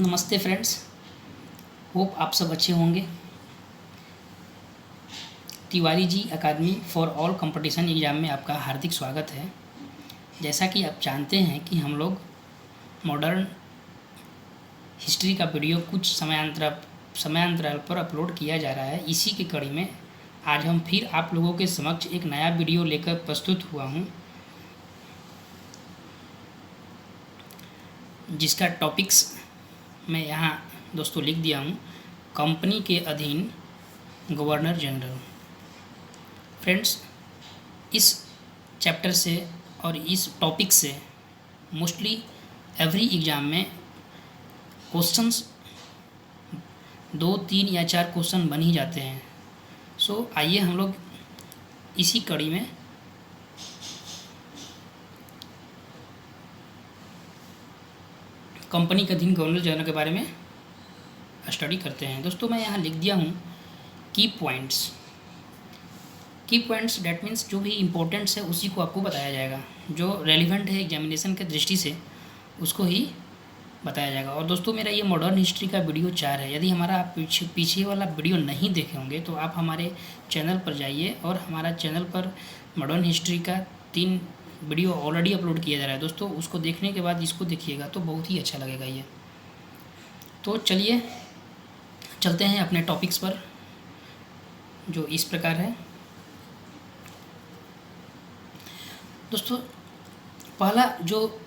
नमस्ते friends, hope आप सब अच्छे होंगे। तिवारी जी अकादमी फॉर ऑल कंपटीशन एग्ज़ाम में आपका हार्दिक स्वागत है। जैसा कि आप जानते हैं कि हम लोग मॉडर्न हिस्ट्री का वीडियो कुछ समयांतराल पर अपलोड किया जा रहा है। इसी की कड़ी में आज हम फिर आप लोगों के समक्ष एक नया वीडियो लेकर प्रस्तुत हुआ हूँ, जिसका टॉपिक्स मैं यहाँ दोस्तों लिख दिया हूँ। कंपनी के अधीन गवर्नर जनरल। फ्रेंड्स, इस चैप्टर से और इस टॉपिक से मोस्टली एवरी एग्ज़ाम में क्वेश्चंस 2, 3 या 4 क्वेश्चन बन ही जाते हैं। सो आइए हम लोग इसी कड़ी में कंपनी के अधीन गवर्नर जनरल के बारे में स्टडी करते हैं। दोस्तों, मैं यहाँ लिख दिया हूँ की पॉइंट्स। डैट मीन्स जो भी इम्पोर्टेंट्स है उसी को आपको बताया जाएगा, जो रेलिवेंट है एग्जामिनेशन के दृष्टि से उसको ही बताया जाएगा। और दोस्तों, मेरा ये मॉडर्न हिस्ट्री का वीडियो 4 है। यदि हमारा आप पीछे वाला वीडियो नहीं देखे होंगे तो आप हमारे चैनल पर जाइए, और हमारा चैनल पर मॉडर्न हिस्ट्री का 3 वीडियो ऑलरेडी अपलोड किया जा रहा है। दोस्तों, उसको देखने के बाद इसको देखिएगा तो बहुत ही अच्छा लगेगा ये। तो चलिए चलते हैं अपने टॉपिक्स पर, जो इस प्रकार है। दोस्तों, पहला जो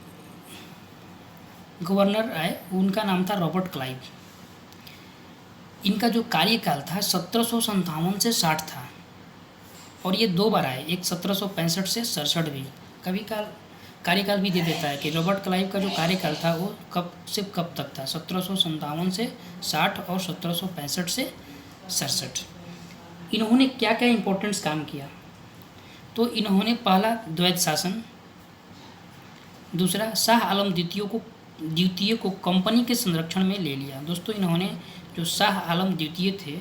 गवर्नर आए उनका नाम था रॉबर्ट क्लाइव। इनका जो कार्यकाल था 1757 से 60 था, और ये 2 बार आए, एक 1765 से 67 भी। कभी कार्यकाल भी दे देता है कि रॉबर्ट क्लाइव का जो कार्यकाल था वो कब से कब तक था, 1757 से 60 और 1765 से 67। इन्होंने क्या क्या इम्पोर्टेंट्स काम किया? तो इन्होंने पहला द्वैत शासन, दूसरा शाह आलम द्वितीय को कंपनी के संरक्षण में ले लिया। दोस्तों, इन्होंने जो शाह आलम द्वितीय थे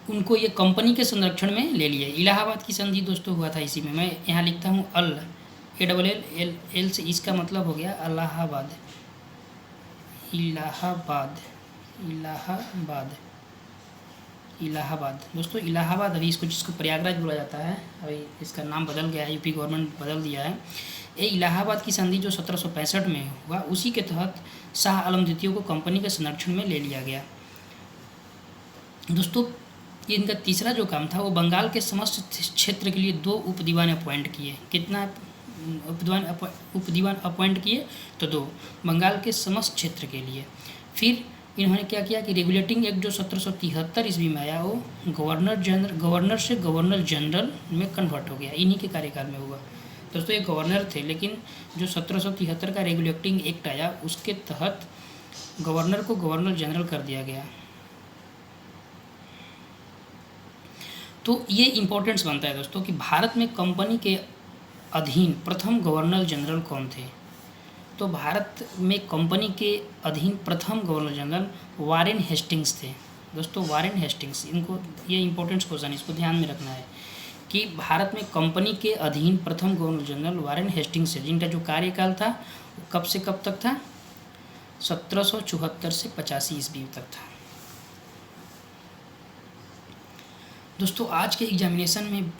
उनको ये कंपनी के संरक्षण में ले लिया। इलाहाबाद की संधि दोस्तों हुआ था इसी में। मैं यहाँ लिखता हूँ एल से इसका मतलब हो गया इलाहाबाद। दोस्तों, इलाहाबाद अभी इसको जिसको प्रयागराज बोला जाता है, अभी इसका नाम बदल गया है, यूपी गवर्नमेंट बदल दिया है। ये इलाहाबाद की संधि जो 1765 में हुआ, उसी के तहत शाह आलम द्वितीय को कंपनी के संरक्षण में ले लिया गया। दोस्तों, ये इनका तीसरा जो काम था वो बंगाल के समस्त क्षेत्र के लिए 2 उपदीवान अपॉइंट किए। कितना उपदीवान अपॉइंट किए? तो 2, बंगाल के समस्त क्षेत्र के लिए। फिर इन्होंने क्या किया कि रेगुलेटिंग एक्ट जो 1773 ईस्वी में आया वो गवर्नर से गवर्नर जनरल में कन्वर्ट हो गया, इन्हीं के कार्यकाल में हुआ। दोस्तों, ये गवर्नर थे, लेकिन जो 1773 का रेगुलेटिंग एक्ट आया उसके तहत गवर्नर को गवर्नर जनरल कर दिया गया। तो ये इम्पोर्टेंट्स बनता है दोस्तों कि भारत में कंपनी के अधीन प्रथम गवर्नर जनरल कौन थे। तो भारत में कंपनी के अधीन प्रथम गवर्नर जनरल वारेन हेस्टिंग्स थे। दोस्तों, वारेन हेस्टिंग्स, इनको ये इम्पोर्टेंट्स क्वेश्चन, इसको ध्यान में रखना है कि भारत में कंपनी के अधीन प्रथम गवर्नर जनरल वारेन हेस्टिंग्स है, जिनका जो कार्यकाल था कब से कब तक था, 1774 से 85 ईस्वी तक था। दोस्तों, आज के एग्जामिनेशन में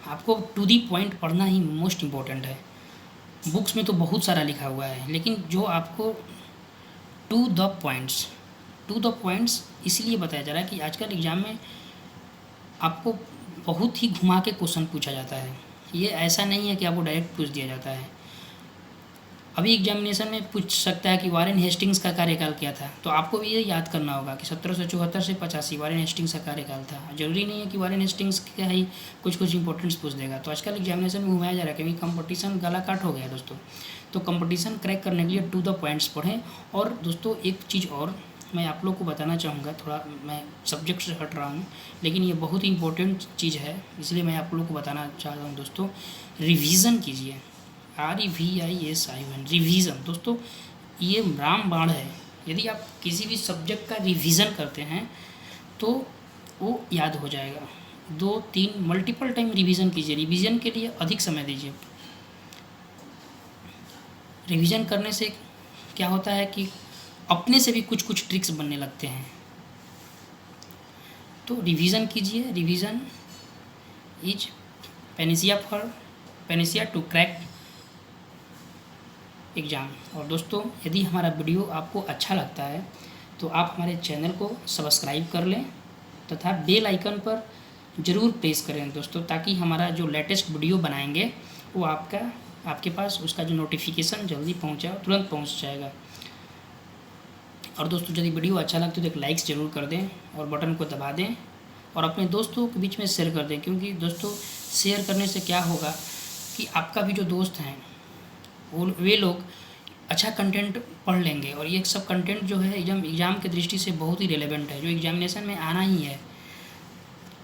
आपको टू दी पॉइंट पढ़ना ही मोस्ट इम्पोर्टेंट है। बुक्स में तो बहुत सारा लिखा हुआ है, लेकिन जो आपको टू द पॉइंट्स इसलिए बताया जा रहा है कि आजकल एग्ज़ाम में आपको बहुत ही घुमा के क्वेश्चन पूछा जाता है। ये ऐसा नहीं है कि आपको डायरेक्ट पूछ दिया जाता है। अभी एग्जामिनेशन में पूछ सकता है कि वारेन हेस्टिंग्स का कार्यकाल क्या था, तो आपको भी ये याद करना होगा कि 1774 से 85 वारेन हेस्टिंग्स का कार्यकाल था। जरूरी नहीं है कि वारेन हेस्टिंग्स का ही कुछ इंपॉर्टेंट्स पूछ देगा। तो आजकल एग्जामिनेशन में घुमाया जा रहा है, क्योंकि कंपटीशन गला काट हो गया दोस्तों। तो कंपटीशन क्रैक करने के लिए टू द पॉइंट्स पढ़ें। और दोस्तों, एक चीज़ और मैं आप लोग को बताना चाहूँगा, थोड़ा मैं सब्जेक्ट से हट रहा हूँ, लेकिन ये बहुत ही इंपॉर्टेंट चीज़ है, इसलिए मैं आप लोग को बताना चाह रहा हूँ। दोस्तों, रिवीजन कीजिए, REVISION, रिवीजन। दोस्तों, ये रामबाण है। यदि आप किसी भी सब्जेक्ट का रिवीजन करते हैं तो वो याद हो जाएगा। 2-3 मल्टीपल टाइम रिवीजन कीजिए। रिवीजन के लिए अधिक समय दीजिए। रिवीजन करने से क्या होता है कि अपने से भी कुछ कुछ ट्रिक्स बनने लगते हैं। तो रिवीजन कीजिए, revision is panacea to crack exam. और दोस्तों, यदि हमारा वीडियो आपको अच्छा लगता है तो आप हमारे चैनल को सब्सक्राइब कर लें तथा बेल आइकन पर ज़रूर प्रेस करें दोस्तों, ताकि हमारा जो लेटेस्ट वीडियो बनाएंगे वो आपके पास उसका जो नोटिफिकेशन जल्दी तुरंत पहुंच जाएगा। और दोस्तों, यदि वीडियो अच्छा लगता है तो एक लाइक्स ज़रूर कर दें और बटन को दबा दें और अपने दोस्तों के बीच में शेयर कर दें, क्योंकि दोस्तों शेयर करने से क्या होगा कि आपका भी जो दोस्त हैं वे लोग अच्छा कंटेंट पढ़ लेंगे। और ये सब कंटेंट जो है एग्ज़ाम की दृष्टि से बहुत ही रेलेवेंट है, जो एग्जामिनेशन में आना ही है।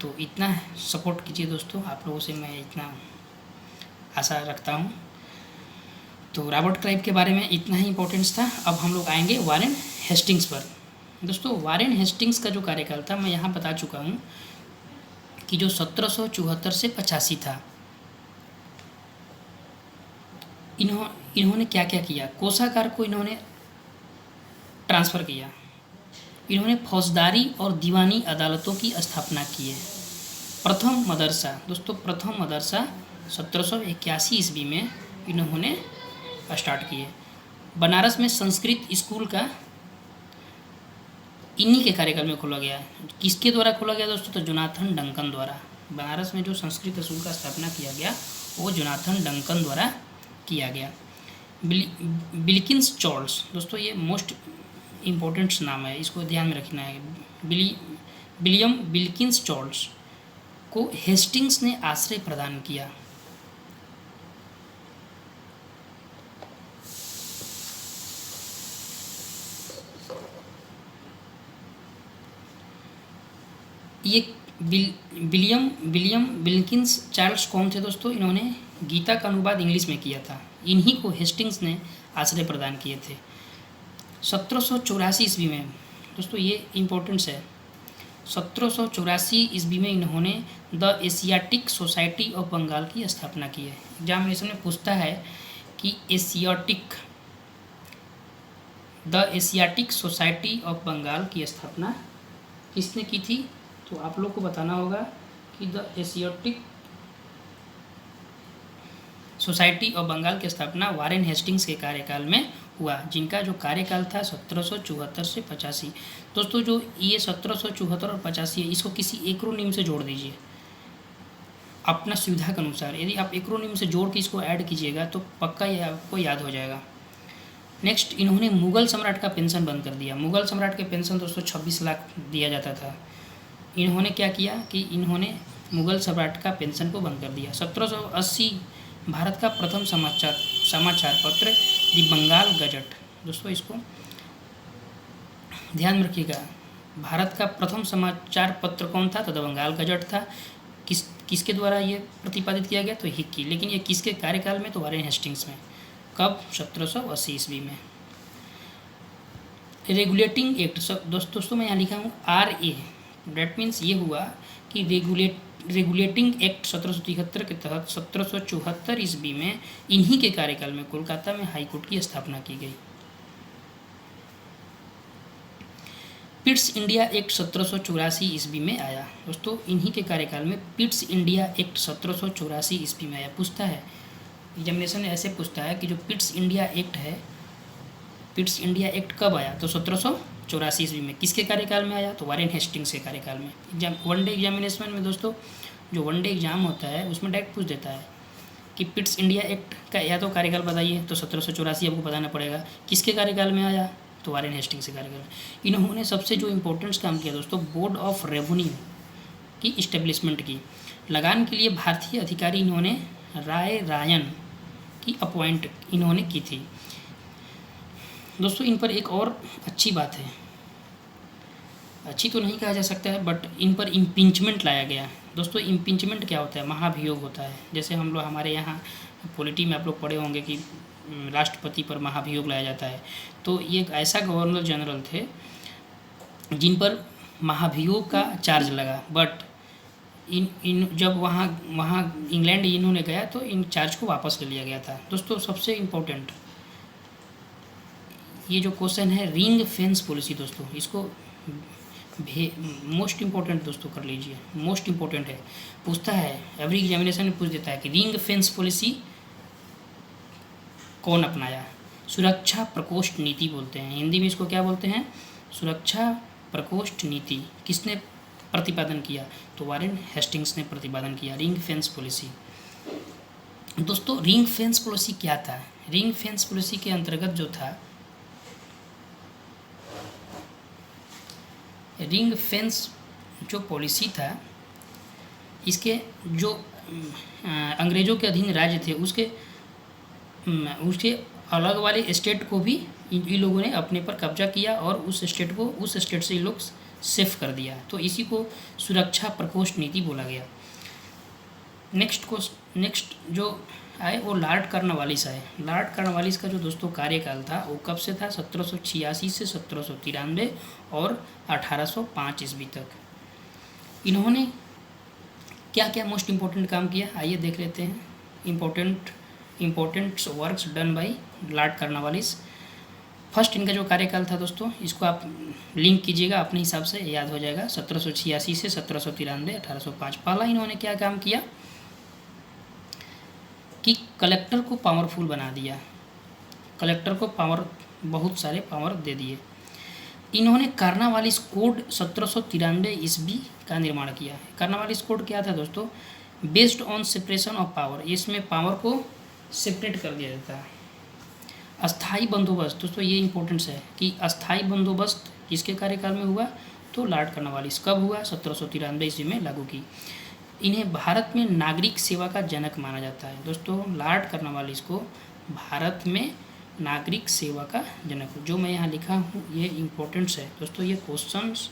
तो इतना सपोर्ट कीजिए दोस्तों, आप लोगों से मैं इतना आशा रखता हूँ। तो रॉबर्ट क्लाइव के बारे में इतना ही इम्पोर्टेंस था। अब हम लोग आएंगे वारेन हेस्टिंग्स पर। दोस्तों, वारेन हेस्टिंग्स का जो कार्यकाल था मैं यहाँ बता चुका हूँ कि जो 1774 से 85 था। इन्होंने क्या क्या किया। कोषागार को इन्होंने ट्रांसफ़र किया। इन्होंने फौजदारी और दीवानी अदालतों की स्थापना की है। प्रथम मदरसा, दोस्तों प्रथम मदरसा 1781 ईस्वी में इन्होंने स्टार्ट किए। बनारस में संस्कृत स्कूल का इन्हीं के कार्यकाल में खोला गया। किसके द्वारा खोला गया दोस्तों? तो जोनाथन डंकन द्वारा। बनारस में जो संस्कृत स्कूल का स्थापना किया गया वो जोनाथन डंकन द्वारा किया गया। विल्किंस चार्ल्स, दोस्तों ये मोस्ट इम्पोर्टेंट नाम है, इसको ध्यान में रखना है। विलियम विल्किंस चार्ल्स को हेस्टिंग्स ने आश्रय प्रदान किया। ये विलियम विल्किंस चार्ल्स कौन थे दोस्तों? इन्होंने गीता का अनुवाद इंग्लिश में किया था। इन्हीं को हेस्टिंग्स ने आश्रय प्रदान किए थे। 1784 ईस्वी में, दोस्तों ये इम्पोर्टेंस है, 1784 ईस्वी में इन्होंने the Asiatic Society of Bengal की स्थापना की है। एग्जामिनेशन में पूछता है कि the Asiatic Society of Bengal की स्थापना किसने की थी? तो आप लोग को बताना होगा कि the Asiatic Society of Bengal की स्थापना वारेन हेस्टिंग्स के कार्यकाल में हुआ, जिनका जो कार्यकाल था 1774 से 85। दोस्तों जो ये 1774 और 85 है, इसको किसी एक्रोनिम से जोड़ दीजिए अपना सुविधा के अनुसार। यदि आप एक्रोनिम से जोड़ के इसको ऐड कीजिएगा तो पक्का ये आपको याद हो जाएगा। नेक्स्ट, इन्होंने मुगल सम्राट का पेंशन बंद कर दिया। मुगल सम्राट के पेंशन दोस्तों 26 लाख दिया जाता था। इन्होंने क्या किया कि इन्होंने मुगल सम्राट का पेंशन को बंद कर दिया। 1780 भारत का प्रथम समाचार पत्र दी बंगाल गजट, दोस्तों इसको ध्यान में रखिएगा। भारत का प्रथम समाचार पत्र कौन था? तो द बंगाल गजट था। किसके द्वारा ये प्रतिपादित किया गया? तो हिक्की। लेकिन ये किसके कार्यकाल में? तो वारेन हेस्टिंग्स में। कब? 1780 ईस्वी में। रेगुलेटिंग एक्ट, दोस्तों मैं यहाँ लिखा हूँ RA, डेट मीन्स ये हुआ कि रेगुलेटिंग एक्ट 1773 के तहत 1774 ईस्वी में इन्हीं के कार्यकाल में कोलकाता में हाई कोर्ट की स्थापना की गई। पिट्स इंडिया एक्ट 1784 ईस्वी में आया। दोस्तों इन्हीं के कार्यकाल में पिट्स इंडिया एक्ट 1784 ईस्वी में आया। पूछता है एग्जामिनेशन में ऐसे पूछता है कि जो पिट्स इंडिया एक्ट है, पिट्स इंडिया एक्ट कब आया? तो 1784 ईस्वी में। किसके कार्यकाल में आया? तो वारेन हेस्टिंग्स के कार्यकाल में। वनडे एग्जामिनेशन में दोस्तों जो वनडे एग्जाम होता है उसमें डायरेक्ट पूछ देता है कि पिट्स इंडिया एक्ट का या तो कार्यकाल बताइए, तो 1784 आपको बताना पड़ेगा। किसके कार्यकाल में आया? तो वारेन हेस्टिंग्स के कार्यकाल में। इन्होंने सबसे जो इम्पोर्टेंस काम किया दोस्तों, बोर्ड ऑफ रेवेन्यू की इस्टेब्लिशमेंट की। लगान के लिए भारतीय अधिकारी इन्होंने रायन की अपॉइंट इन्होंने की थी। दोस्तों इन पर एक और अच्छी बात है, अच्छी तो नहीं कहा जा सकता है, बट इन पर इम्पीचमेंट लाया गया। दोस्तों इम्पीचमेंट क्या होता है? महाभियोग होता है। जैसे हम लोग हमारे यहाँ पॉलिटी में आप लोग पढ़े होंगे कि राष्ट्रपति पर महाभियोग लाया जाता है। तो ये एक ऐसा गवर्नर जनरल थे जिन पर महाभियोग का चार्ज लगा, बट इन जब वहाँ इंग्लैंड इन्होंने गया तो इन चार्ज को वापस ले लिया गया था। दोस्तों सबसे इम्पोर्टेंट ये जो क्वेश्चन है रिंग फेंस पॉलिसी दोस्तों, इसको मोस्ट इम्पोर्टेंट दोस्तों कर लीजिए, मोस्ट इम्पोर्टेंट है। पूछता है, एवरी एग्जामिनेशन में पूछ देता है कि रिंग फेंस पॉलिसी कौन अपनाया? सुरक्षा प्रकोष्ठ नीति बोलते हैं, हिंदी में इसको क्या बोलते हैं? सुरक्षा प्रकोष्ठ नीति। किसने प्रतिपादन किया? तो वारेन हेस्टिंग्स ने प्रतिपादन किया रिंग फेंस पॉलिसी। दोस्तों रिंग फेंस पॉलिसी क्या था? रिंग फेंस पॉलिसी के अंतर्गत जो था, रिंग फेंस जो पॉलिसी था, इसके जो अंग्रेज़ों के अधीन राज्य थे उसके अलग वाले स्टेट को भी इन लोगों ने अपने पर कब्जा किया और उस स्टेट से ये लोग सेफ कर दिया। तो इसी को सुरक्षा प्रकोष्ठ नीति बोला गया। नेक्स्ट जो आए वो लॉर्ड कॉर्नवालिस आए। लॉर्ड कॉर्नवालिस का जो दोस्तों कार्यकाल था वो कब से था? 1786 से 1793 और 1805 ईस्वी तक। इन्होंने क्या क्या मोस्ट इम्पोर्टेंट काम किया, आइए देख लेते हैं। Important works done by Lord Cornwallis. First इनका जो कार्यकाल था दोस्तों, इसको आप लिंक कीजिएगा, अपने हिसाब से याद हो जाएगा। 1786 से 1793, 1805। पहला इन्होंने क्या काम किया कि कलेक्टर को पावरफुल बना दिया, कलेक्टर को बहुत सारे पावर दे दिए। इन्होंने कॉर्नवालिस कोड 1793 ईस्वी का निर्माण किया है। कॉर्नवालिस कोड क्या था दोस्तों? Based on separation of power, इसमें पावर को सेपरेट कर दिया जाता है। अस्थाई बंदोबस्त, दोस्तों ये इंपॉर्टेंस है कि अस्थाई बंदोबस्त किसके कार्यकाल में हुआ? तो लॉर्ड कॉर्नवालिस। कब हुआ? 1793 ईस्वी में लागू की। इन्हें भारत में नागरिक सेवा का जनक माना जाता है। दोस्तों लॉर्ड कॉर्नवालिस को भारत में नागरिक सेवा का जनक, जो मैं यहाँ लिखा हूँ ये इम्पोर्टेंट्स है दोस्तों। ये क्वेश्चंस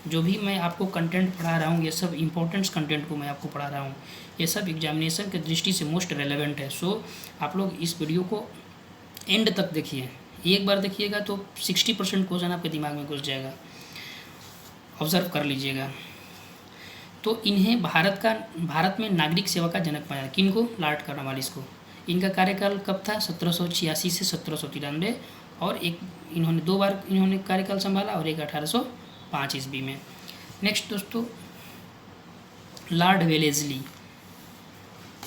जो भी मैं आपको कंटेंट पढ़ा रहा हूँ, ये सब इम्पोर्टेंट्स कंटेंट को मैं आपको पढ़ा रहा हूँ, ये सब एग्जामिनेशन के दृष्टि से मोस्ट रेलेवेंट है। सो आप लोग इस वीडियो को एंड तक देखिए, एक बार देखिएगा तो 60% क्वेश्चन आपके दिमाग में घुस जाएगा, ऑब्जर्व कर लीजिएगा। तो इन्हें भारत में नागरिक सेवा का जनक माना, किनको? लॉर्ड कॉर्नवालिस को। इनका कार्यकाल कब था? 1786 से 1793 और एक इन्होंने 2 बार इन्होंने कार्यकाल संभाला और एक 1805 ईस्वी में। नेक्स्ट दोस्तों लॉर्ड वेलेस्ली,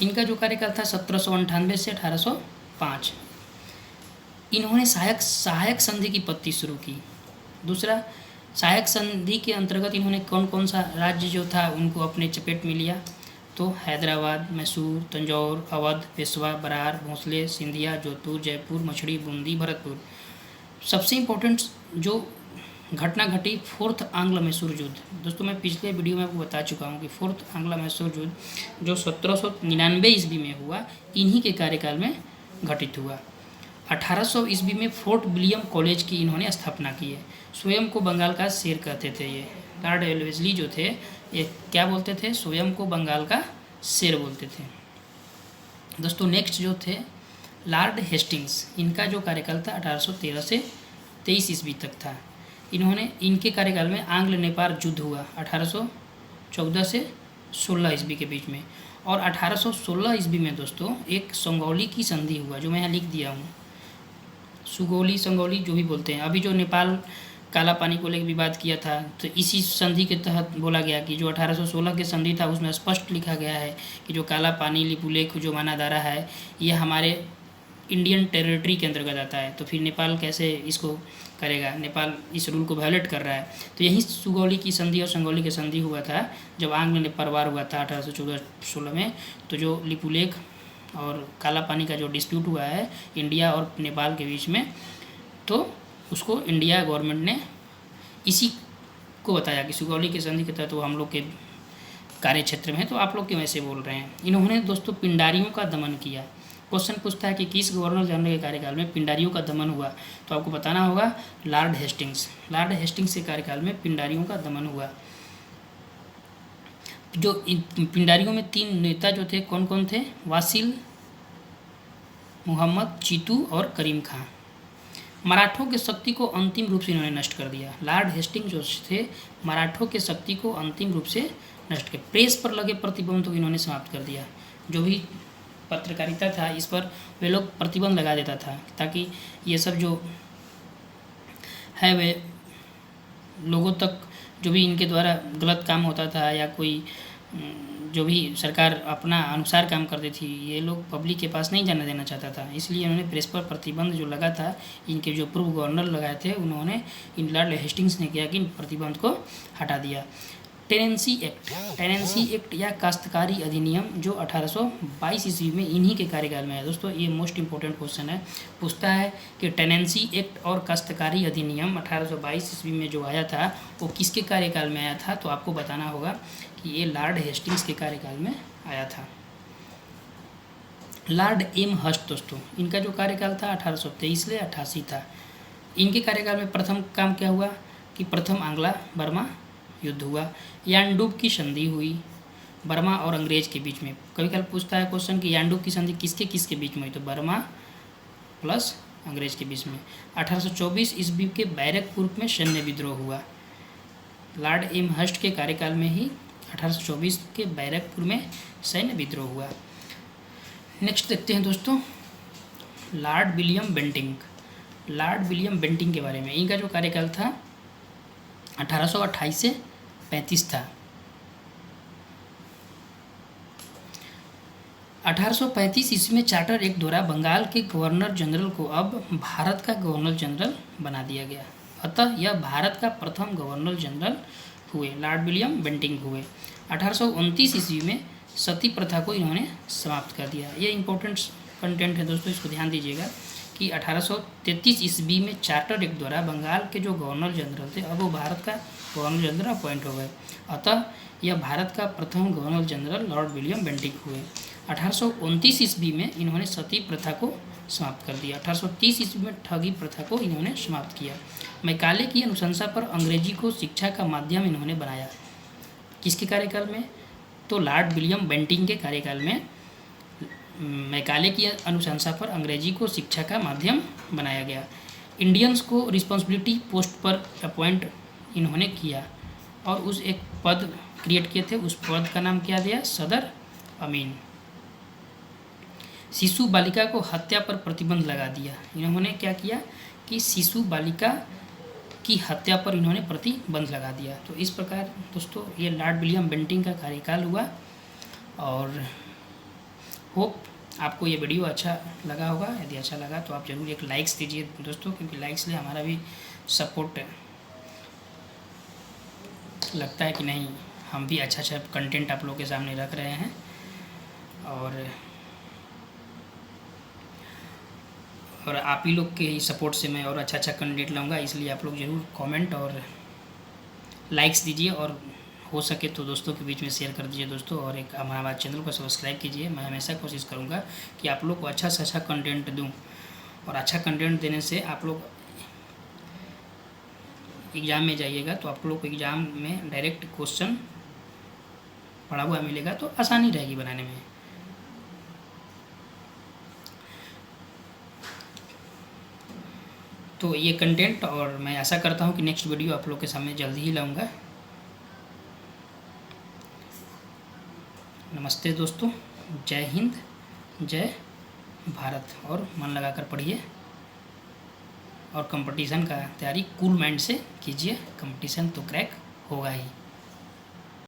इनका जो कार्यकाल था 1798 से 1805। इन्होंने सहायक संधि की पत्ती शुरू की। दूसरा, सहायक संधि के अंतर्गत इन्होंने कौन कौन सा राज्य जो था उनको अपने चपेट में लिया? तो हैदराबाद, मैसूर, तंजौर, अवध, पेशवा, बरार, भोंसले, सिंधिया, जोधपुर, जयपुर, मछली, बूंदी, भरतपुर। सबसे इम्पोर्टेंट जो घटना घटी, फोर्थ आंग्ल मैसूर युद्ध। दोस्तों मैं पिछले वीडियो में आपको बता चुका हूँ कि फोर्थ आंग्ल मैसूर युद्ध जो 1799 ईस्वी में हुआ, इन्हीं के कार्यकाल में घटित हुआ। 1800 ईस्वी में फोर्ट विलियम कॉलेज की इन्होंने स्थापना की है। स्वयं को बंगाल का शेर कहते थे ये लॉर्ड वेलेस्ली जो थे, ये क्या बोलते थे? स्वयं को बंगाल का शेर बोलते थे। दोस्तों नेक्स्ट जो थे लॉर्ड हेस्टिंग्स, इनका जो कार्यकाल था 1813 से 23 ईस्वी तक था। इनके कार्यकाल में आंग्ल नेपाल युद्ध हुआ 1814 से 16 ईस्वी के बीच में। और 1816 ईस्वी में दोस्तों एक संगौली की संधि हुआ, जो मैं यहाँ लिख दिया हूँ, सुगौली संगौली जो भी बोलते हैं। अभी जो नेपाल काला पानी को लेकर विवाद किया था, तो इसी संधि के तहत बोला गया कि जो 1816 की संधि था उसमें स्पष्ट लिखा गया है कि जो काला पानी लिपुलेख जो मानादारा है ये हमारे इंडियन टेरिटरी के अंतर्गत आता है। तो फिर नेपाल कैसे इसको करेगा? नेपाल इस रूल को वायलेट कर रहा है। तो यही सुगौली की संधि और संगौली की संधि हुआ था जब आंग्ल नेपाल वार हुआ था 1814-16 में। तो जो लिपुलेख और काला पानी का जो डिस्प्यूट हुआ है इंडिया और नेपाल के बीच में, तो उसको इंडिया गवर्नमेंट ने इसी को बताया कि सुगौली की संधि के तहत वो हम लोग के कार्य क्षेत्र में है, तो आप लोग क्यों ऐसे बोल रहे हैं। इन्होंने दोस्तों पिंडारियों का दमन किया। क्वेश्चन पूछता है कि किस गवर्नर जनरल के कार्यकाल में पिंडारियों का दमन हुआ, तो आपको बताना होगा लॉर्ड हेस्टिंग्स। लॉर्ड हेस्टिंग्स के कार्यकाल में पिंडारियों का दमन हुआ। जो पिंडारियों में 3 नेता जो थे कौन कौन थे? वासिल, मुहम्मद, चीतू और करीम खां। मराठों के शक्ति को अंतिम रूप से इन्होंने नष्ट कर दिया। लॉर्ड हेस्टिंग्स जो थे मराठों के शक्ति को अंतिम रूप से नष्ट कर, प्रेस पर लगे प्रतिबंध को इन्होंने समाप्त कर दिया। जो भी पत्रकारिता था इस पर वे लोग प्रतिबंध लगा देता था ताकि ये सब जो है वे लोगों तक जो भी इनके द्वारा गलत काम होता था या कोई जो भी सरकार अपना अनुसार काम करती थी, ये लोग पब्लिक के पास नहीं जाने देना चाहता था। इसलिए उन्होंने प्रेस पर प्रतिबंध जो लगा था, इनके जो पूर्व गवर्नर लगाए थे, उन्होंने इन लॉर्ड हेस्टिंग्स ने किया कि इन प्रतिबंध को हटा दिया। टेनेंसी एक्ट या काश्तकारी अधिनियम जो 1822 ईस्वी में इन्हीं के कार्यकाल में है। दोस्तों ये मोस्ट इंपॉर्टेंट क्वेश्चन है, पूछता है कि टेनेंसी एक्ट और काश्तकारी अधिनियम 1822 ईस्वी में जो आया था वो किसके कार्यकाल में आया था, तो आपको बताना होगा कि ये लॉर्ड हेस्टिंग्स के कार्यकाल में आया था। लॉर्ड एम हस्ट, दोस्तों इनका जो कार्यकाल था 1823 से 88 था। इनके कार्यकाल में प्रथम काम क्या हुआ कि प्रथम आंग्ला बर्मा युद्ध हुआ, यानडूब की संधि हुई बर्मा और अंग्रेज के बीच में। कभी कभी पूछता है क्वेश्चन कि यानडूब की संधि किसके किसके बीच में हुई, तो बर्मा प्लस अंग्रेज के बीच में। 1824 ईस्वी के बैरकपुर में सैन्य विद्रोह हुआ। लॉर्ड एम हस्ट के कार्यकाल में ही 1824 के बैरकपुर में सैन्य विद्रोह हुआ। नेक्स्ट देखते हैं दोस्तों Lord William Bentinck. Lord William Bentinck के बारे में, इनका जो कार्यकाल था 1828 से 35 था। 1835 ईस्वी में चार्टर एक्ट द्वारा बंगाल के गवर्नर जनरल को अब भारत का गवर्नर जनरल बना दिया गया। अतः यह भारत का प्रथम गवर्नर जनरल हुए, लॉर्ड विलियम बेंटिंक हुए। 1829 ईस्वी में सती प्रथा को इन्होंने समाप्त कर दिया। ये इंपॉर्टेंट कंटेंट है दोस्तों, इसको ध्यान दीजिएगा कि 1833 ईस्वी में चार्टर एक्ट द्वारा बंगाल के जो गवर्नर जनरल थे अब वो भारत का गवर्नर जनरल अपॉइंट हो गए। अतः यह भारत का प्रथम governor general Lord William Bentinck हुए। 1829 ईस्वी में इन्होंने सती प्रथा को समाप्त कर दिया। 1830 ईस्वी में ठगी प्रथा को इन्होंने समाप्त किया। मैकाले की अनुशंसा पर अंग्रेजी को शिक्षा का माध्यम इन्होंने बनाया। किसके कार्यकाल में, तो लॉर्ड विलियम बेंटिंक के कार्यकाल में मैकाले की अनुशंसा पर अंग्रेजी को शिक्षा का माध्यम बनाया गया। इंडियंस को रिस्पॉन्सिबिलिटी पोस्ट पर अपॉइंट इन्होंने किया और उस एक पद क्रिएट किए थे, उस पद का नाम क्या दिया, सदर अमीन। शिशु बालिका को हत्या पर प्रतिबंध लगा दिया। इन्होंने क्या किया कि शिशु बालिका की हत्या पर इन्होंने प्रतिबंध लगा दिया। तो इस प्रकार दोस्तों ये लॉर्ड विलियम बेंटिंक का कार्यकाल हुआ। और होप आपको ये वीडियो अच्छा लगा होगा। यदि अच्छा लगा तो आप ज़रूर एक लाइक्स दीजिए दोस्तों, क्योंकि लाइक्स से हमारा भी सपोर्ट लगता है कि नहीं हम भी अच्छा कंटेंट आप लोगों के सामने रख रहे हैं। और आप ही लोग के सपोर्ट से मैं और अच्छा कंटेंट लाऊंगा, इसलिए आप लोग ज़रूर कमेंट और लाइक्स दीजिए और हो सके तो दोस्तों के बीच में शेयर कर दीजिए दोस्तों। और एक हमारा चैनल को सब्सक्राइब कीजिए। मैं हमेशा कोशिश करूँगा कि आप लोग को अच्छा से अच्छा कंटेंट दूँ, और अच्छा कंटेंट देने से आप लोग एग्ज़ाम में जाइएगा तो आप लोग को एग्ज़ाम में डायरेक्ट क्वेश्चन पढ़ा हुआ मिलेगा, तो आसानी रहेगी बनाने में। तो ये कंटेंट, और मैं आशा करता हूँ कि नेक्स्ट वीडियो आप लोग के सामने जल्दी ही लाऊंगा। नमस्ते दोस्तों, जय हिंद, जय भारत। और मन लगाकर पढ़िए और कंपटीशन का तैयारी कूल माइंड से कीजिए। कंपटीशन तो क्रैक होगा ही।